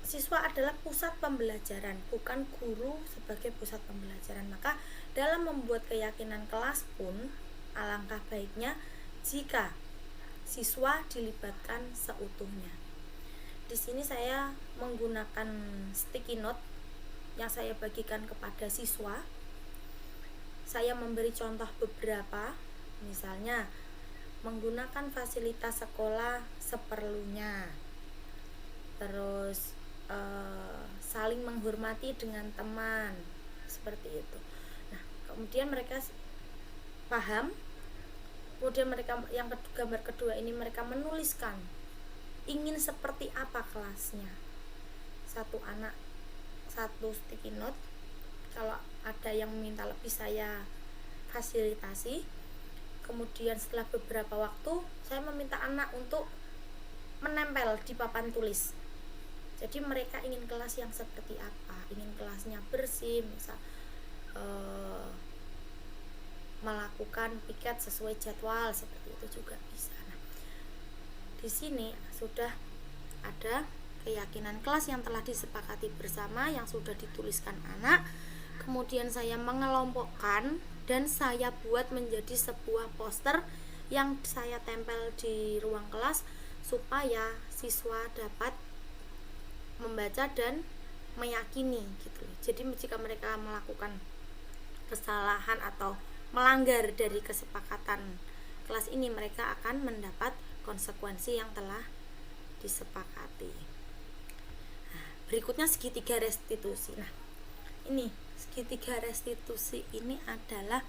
siswa adalah pusat pembelajaran, bukan guru sebagai pusat pembelajaran. Maka dalam membuat keyakinan kelas pun alangkah baiknya jika siswa dilibatkan seutuhnya. Di sini saya menggunakan sticky note yang saya bagikan kepada siswa. Saya memberi contoh beberapa, misalnya menggunakan fasilitas sekolah seperlunya, terus saling menghormati dengan teman, seperti itu. Nah, kemudian mereka paham. Kemudian mereka gambar kedua ini mereka menuliskan ingin seperti apa kelasnya. Satu anak satu sticky note. Kalau ada yang minta lebih saya fasilitasi. Kemudian setelah beberapa waktu saya meminta anak untuk menempel di papan tulis. Jadi mereka ingin kelas yang seperti apa, ingin kelasnya bersih, misal melakukan piket sesuai jadwal, seperti itu juga bisa. Nah, di sini sudah ada keyakinan kelas yang telah disepakati bersama, yang sudah dituliskan anak. Kemudian saya mengelompokkan dan saya buat menjadi sebuah poster yang saya tempel di ruang kelas supaya siswa dapat membaca dan meyakini gitu. Jadi jika mereka melakukan kesalahan atau melanggar dari kesepakatan kelas ini, mereka akan mendapat konsekuensi yang telah disepakati. Nah, berikutnya segitiga restitusi. Nah, ini segitiga restitusi ini adalah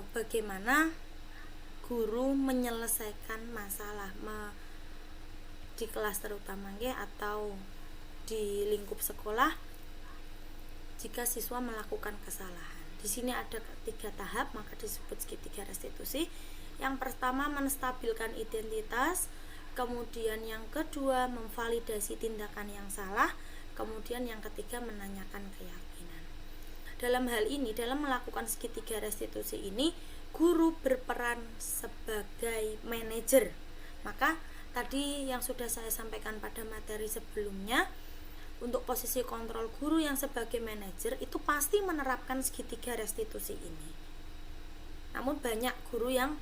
bagaimana guru menyelesaikan masalah di kelas terutama atau di lingkup sekolah jika siswa melakukan kesalahan. Di sini ada 3 tahap, maka disebut segitiga restitusi. Yang pertama menstabilkan identitas, kemudian yang kedua memvalidasi tindakan yang salah, kemudian yang ketiga menanyakan keyakinan. Dalam hal ini, dalam melakukan segitiga restitusi ini, guru berperan sebagai manajer. Maka tadi yang sudah saya sampaikan pada materi sebelumnya, untuk posisi kontrol guru yang sebagai manajer itu pasti menerapkan segitiga restitusi ini. Namun banyak guru yang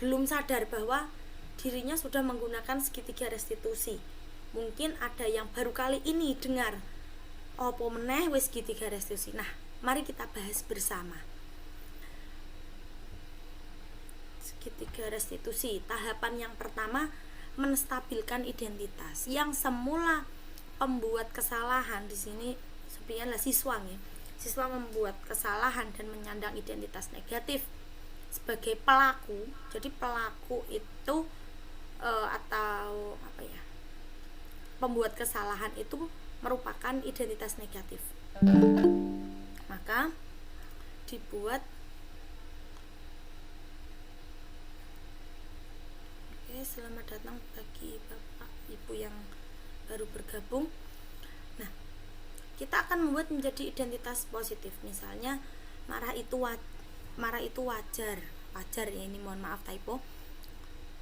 belum sadar bahwa dirinya sudah menggunakan segitiga restitusi. Mungkin ada yang baru kali ini dengar, opo meneh wis segitiga restitusi. Nah, mari kita bahas bersama. Segitiga restitusi, tahapan yang pertama menstabilkan identitas. Yang semula pembuat kesalahan di sini sebenarnya siswa nih. Siswa membuat kesalahan dan menyandang identitas negatif sebagai pelaku. Jadi pelaku itu atau apa ya? Pembuat kesalahan itu merupakan identitas negatif. Maka dibuat selamat datang bagi Bapak Ibu yang baru bergabung. Nah, kita akan membuat menjadi identitas positif. Misalnya marah itu wajar ya, ini mohon maaf typo.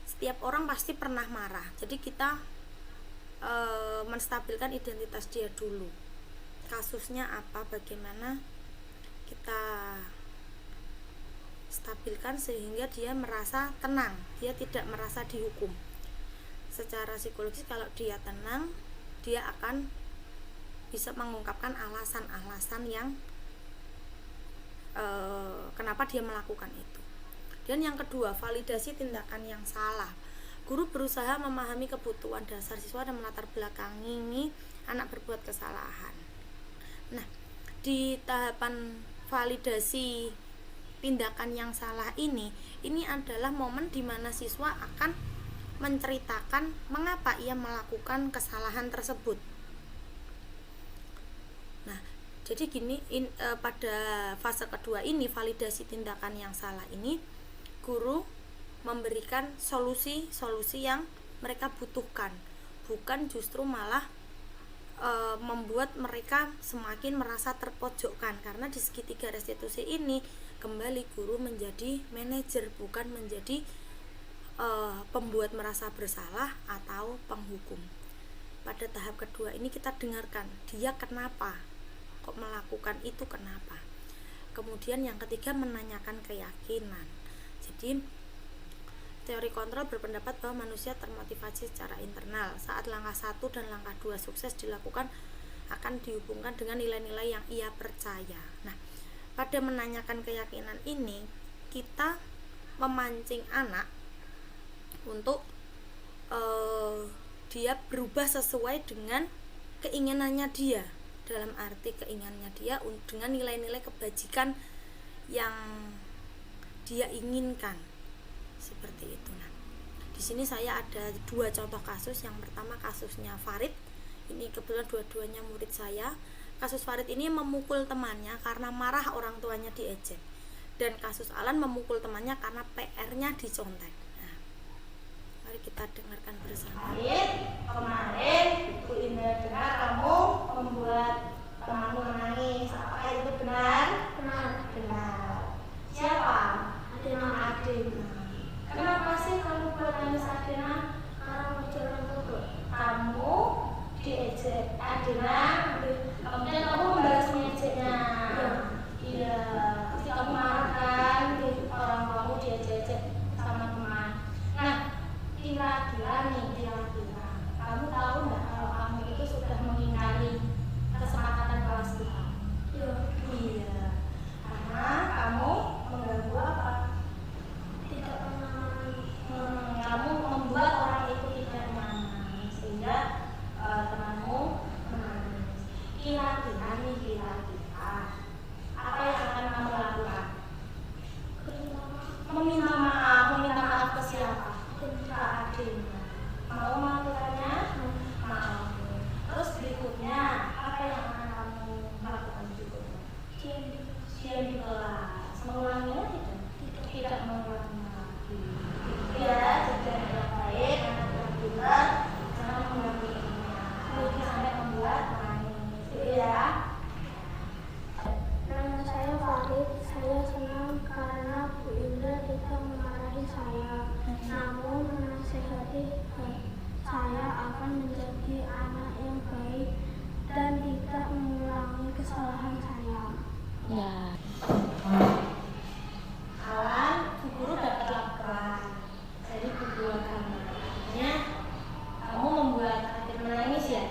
Setiap orang pasti pernah marah. Jadi kita menstabilkan identitas dia dulu. Kasusnya apa, bagaimana kita stabilkan sehingga dia merasa tenang, dia tidak merasa dihukum. Secara psikologis kalau dia tenang, dia akan bisa mengungkapkan alasan-alasan yang kenapa dia melakukan itu. Dan yang kedua, validasi tindakan yang salah. Guru berusaha memahami kebutuhan dasar siswa dan melatar belakangi anak berbuat kesalahan. Nah, di tahapan validasi tindakan yang salah ini adalah momen di mana siswa akan menceritakan mengapa ia melakukan kesalahan tersebut. Nah, jadi gini, pada fase kedua ini, validasi tindakan yang salah ini, guru memberikan solusi-solusi yang mereka butuhkan, bukan justru malah membuat mereka semakin merasa terpojokkan. Karena di segitiga restitusi ini kembali guru menjadi manajer, bukan menjadi pembuat merasa bersalah atau penghukum. Pada tahap kedua ini kita dengarkan dia kenapa kok melakukan itu, kenapa. Kemudian yang ketiga menanyakan keyakinan. Jadi teori kontrol berpendapat bahwa manusia termotivasi secara internal. Saat langkah 1 dan langkah 2 sukses dilakukan, akan dihubungkan dengan nilai-nilai yang ia percaya. Nah, pada menanyakan keyakinan ini kita memancing anak untuk dia berubah sesuai dengan keinginannya dia, dalam arti keinginannya dia dengan nilai-nilai kebajikan yang dia inginkan, seperti itu. Nah, di sini saya ada 2 contoh kasus. Yang pertama kasusnya Farid. Ini kebetulan dua-duanya murid saya. Kasus Farid ini memukul temannya karena marah orang tuanya diejek, dan kasus Alan memukul temannya karena PR-nya dicontek. Nah, mari kita dengarkan bersama. Kemarin Ibu Indah dengar kamu membuat temanmu menangis. Apakah itu benar? Benar. Siapa? Adina. Kenapa sih kamu buat nangis Adina? Karena berjalan bodoh. Kamu diejek Adina, kemudian kamu membalas mengejeknya. Iya. Jadi kamu marah kan, orang kamu diejek sama teman. Nah, kira-kira kamu tahu nggak kalau kamu itu sudah mengingkari kesepakatan kelas kita? Iya. Karena kamu mengganggu apa? Tidak nyaman. Kamu membuat orang itu tidak nyaman sehingga temanmu menangis. Kira-kira apa yang akan kamu lakukan? Meminta maaf ke siapa? Ke Adina. Mau melakukannya? Mau. Terus berikutnya apa yang akan kamu lakukan berikutnya? Diam di kelas. Mengulanginya tidak mengulanginya lagi. Ya, jadi yang baik, anak yang pintar, jangan mengganggu temannya. Mungkin sampai membuat menangis. Itu ya. Nama saya Farid. Saya senang karena Bu Indra tidak memarahi saya, namun menasihati saya akan menjadi anak yang baik dan tidak mengulangi kesalahan saya. Awan, Bu Guru dapat laporan dari Bu Guru agamanya. Kamu membuat Adin menangis ya?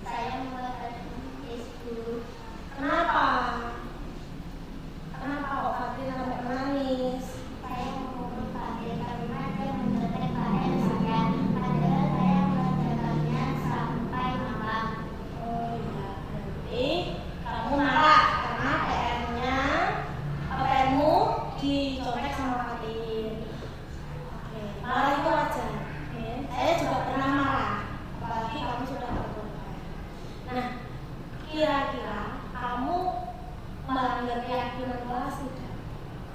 Saya membuat menangis, Bu. Kenapa? Kenapa kok Adin sampai menangis? Saya memukul Pak Adin karena dia mencontek PR saya, padahal saya mengerjakannya sampai malam. Oh iya, berarti kamu marah karena PR-mu dicontek sama Adin. Oke, marah itu wajar. Saya juga pernah marah, apalagi kamu sudah berkorban. Nah, kira-kira kamu melanggar keyakinan kelas tidak?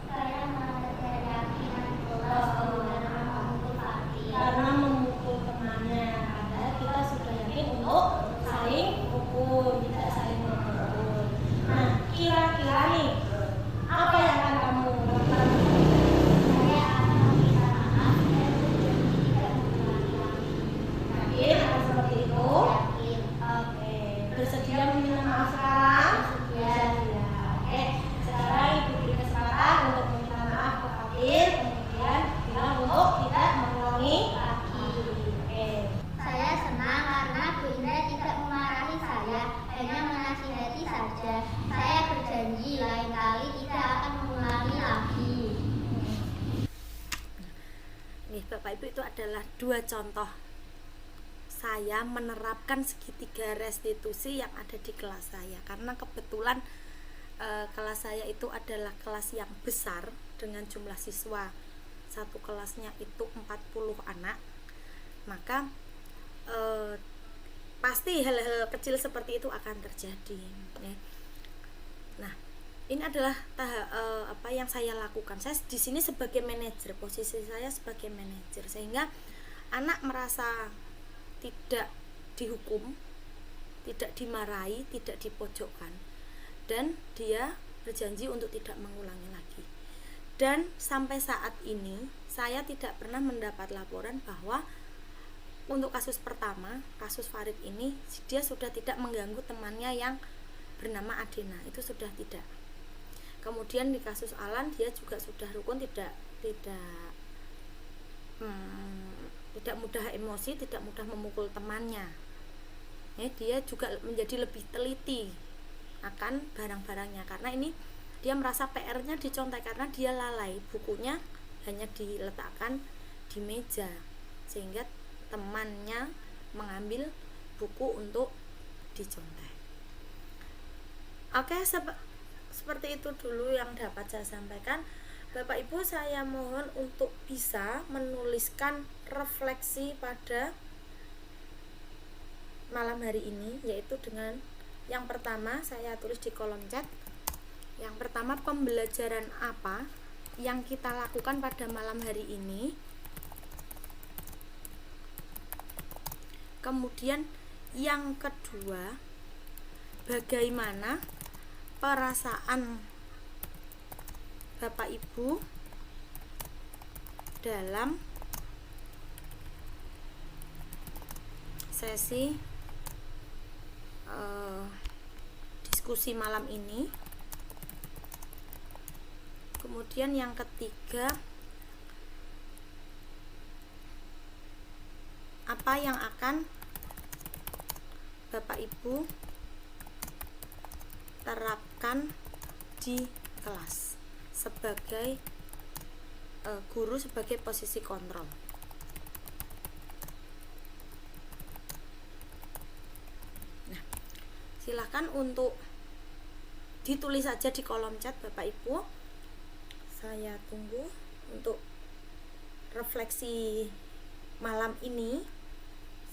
Saya melanggar keyakinan kelas karena memukul Pak Adin. Karena memukul temannya, padahal kita sudah yakin untuk saling pukul, tidak saling memukul. Nah, kira-kira nih apa yang akan kamu lakukan? Saya akan meminta maaf dan berjanji tidak mengulangi lagi. Yakin akan seperti itu? Yakin. Oke, bersedia meminta maaf sekarang? Bersedia. Oke, sekarang Ibu beri kesempatan untuk meminta maaf ke Fadil, kemudian bilang untuk tidak mengulangi lagi. Oke. Saya senang karena Bu Indra tidak memarahi saya, hanya menasihati saja. Saya berjanji lain kali tidak akan mengulangi lagi. Nih Bapak Ibu, itu adalah 2 contoh saya menerapkan segitiga restitusi yang ada di kelas saya, karena kebetulan kelas saya itu adalah kelas yang besar dengan jumlah siswa satu kelasnya itu 40 anak, maka pasti hal-hal kecil seperti itu akan terjadi ya. Nah, ini adalah apa yang saya lakukan. Saya di sini sebagai manajer, posisi saya sebagai manajer, sehingga anak merasa tidak dihukum, tidak dimarahi, tidak dipojokkan, dan dia berjanji untuk tidak mengulangi lagi. Dan sampai saat ini saya tidak pernah mendapat laporan bahwa untuk kasus pertama, kasus Farid ini, dia sudah tidak mengganggu temannya yang bernama Adena, itu sudah tidak. Kemudian di kasus Alan dia juga sudah rukun, tidak mudah emosi, tidak mudah memukul temannya. Dia juga menjadi lebih teliti akan barang-barangnya, karena ini dia merasa PR-nya dicontek karena dia lalai, bukunya hanya diletakkan di meja sehingga temannya mengambil buku untuk dicontek. Oke, seperti itu dulu yang dapat saya sampaikan. Bapak Ibu, saya mohon untuk bisa menuliskan refleksi pada malam hari ini, yaitu dengan yang pertama saya tulis di kolom chat. Yang pertama, pembelajaran apa yang kita lakukan pada malam hari ini. Kemudian yang kedua, bagaimana perasaan Bapak Ibu dalam sesi diskusi malam ini. Kemudian yang ketiga, apa yang akan Bapak Ibu terapkan di kelas sebagai guru, sebagai posisi kontrol. Nah, silakan untuk ditulis saja di kolom chat Bapak Ibu. Saya tunggu untuk refleksi malam ini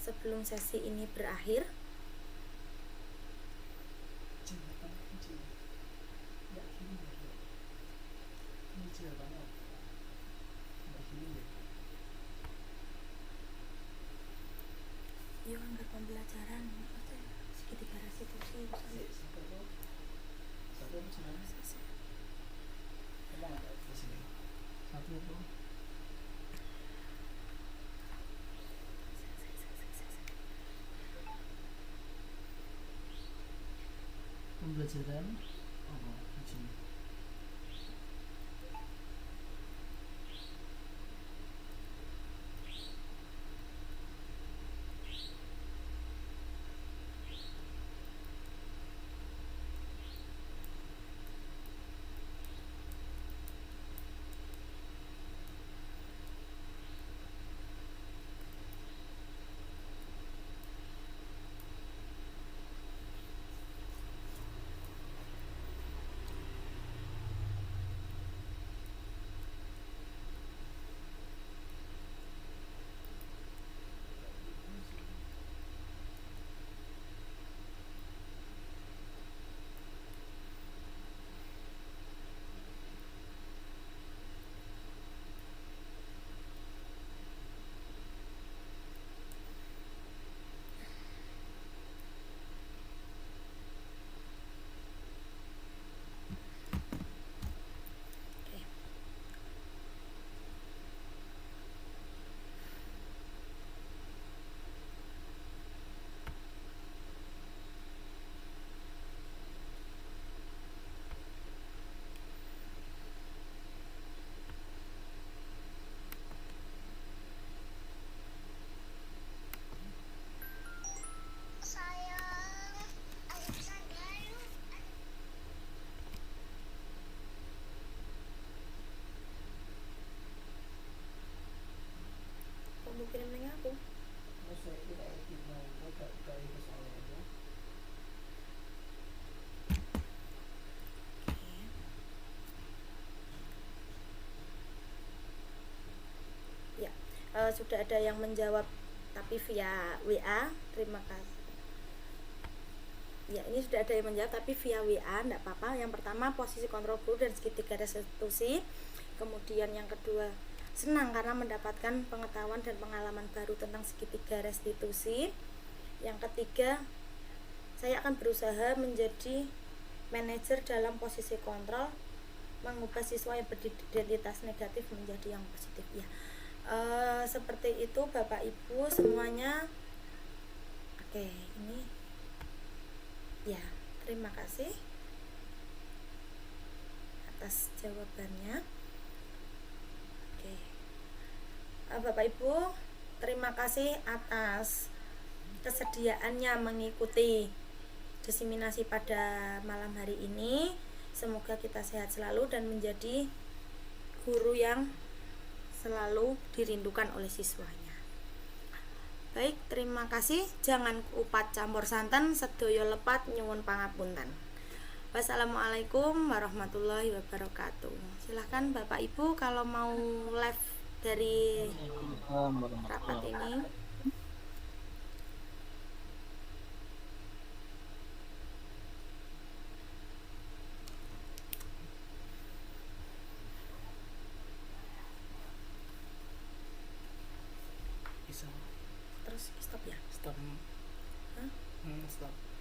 sebelum sesi ini berakhir. Yuk, anggar pembelajaran segitiga restitusi pembelajaran uji. Kamu kirim link aku. Ya, sudah ada yang menjawab tapi via WA. Terima kasih. Ya, ini sudah ada yang menjawab tapi via WA, enggak apa-apa. Yang pertama, posisi kontrol guru dan segitiga restitusi. Kemudian yang kedua, senang karena mendapatkan pengetahuan dan pengalaman baru tentang segitiga restitusi. Yang ketiga, saya akan berusaha menjadi manajer dalam posisi kontrol mengubah siswa yang beridentitas negatif menjadi yang positif ya. Seperti itu Bapak Ibu semuanya. Oke, ini ya, terima kasih atas jawabannya. Oke, Bapak Ibu, terima kasih atas kesediaannya mengikuti diseminasi pada malam hari ini. Semoga kita sehat selalu dan menjadi guru yang selalu dirindukan oleh siswanya. Baik, terima kasih. Jangan upat campur santen, sedaya lepat nyuwun pangapunten. Wassalamualaikum warahmatullahi wabarakatuh. Silahkan Bapak Ibu kalau mau live dari rapat ini. Bisa Terus stop ya. stop. Hah? Stop.